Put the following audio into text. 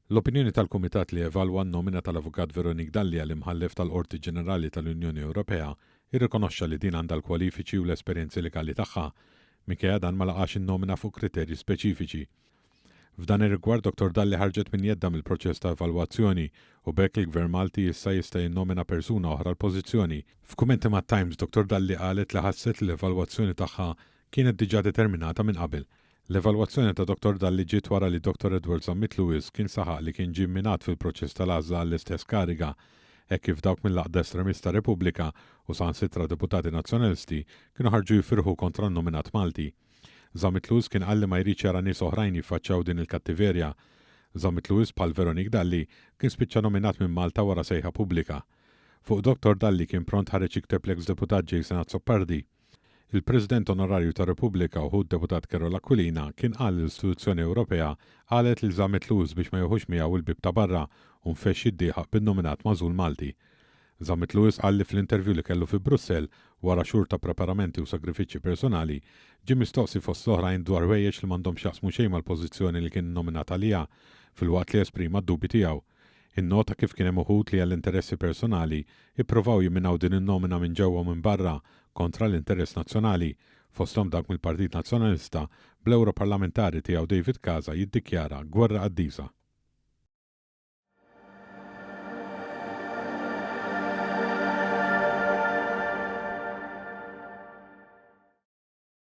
L-opinjoni tal-Kumitat li evalwa n-nomina tal-Avukat Veronique Dalli għal imħallef tal-Qorti Ġenerali tal-Unjoni Ewropea irrikonoxxa li din għandha l-kwalifiċi u l-esperjenzi legali tagħha minkejja dan ma laqax in-nomina fuq kriterji speċifiċi. F'dan ir-rigward Dr Dalli ħarġet minn jedda mill-proċess ta' evalwazzjoni u bekk il-Gvern Malti issa jista' jinnomina persuna oħra l-pożizzjoni. F'kumenti mat-Times Dr Dalli qalet li ħasset li l-evalwazzjoni tagħha kienet diġà determinata minn qabel. L-evalwazzjoni ta' Dr Dalli ġiet wara li Dr Zammit Lewis kien saħaq li kien ġie imminat fil-proċess tal-għażla għall-istess kariga, hekk kif dawk mill-aqda estremista Repubblika u sansitra deputati nazzjonalisti kienu ħarġu jifirħu kontra nominat Malti. Zammit Lewis kien qal li ma jridx jara nies oħrajn jiffaċċjaw din il-kattiverja. Zammit Lewis bħal Veronique Dalli kien spiċċa nominat minn Malta wara sejħa pubblika. Fuq Dr Dalli kien pront ħareġ jikteb l-ex-deputat Senat Soppardi. Il-President Onorarju ta' Repubblika u deputat Kerol Aquilina kien qal l-Istituzzjoni Ewropea qalet li Zammit Lewis biex ma jħux miegħu il-bib ta' barra u nfexx jiddieħaq bin-nominat magħżul Malti. Zammit Lewis qal li fl-intervju li kellu fi Brussell wara xhur ta' preparamenti u sagrifiċċji personali ġie mistoqsi fost l-oħrajn dwar wejjeġ li m'għandhomx jaqsmu xejn mal-pożizzjoni li kien nominat għaliha filwaqt li esprima d-dubji tiegħu. Innota kif kien hemm uħud li għall-interessi personali ippruvaw jimminaw din in-nomina minn ġewwa minn barra kontra l-interess nazzjonali fosthom dak mill-Partit Nazzjonalista bl-Ewroparlamentari tiegħu David Casa jiddikjara gwerra qaddisa.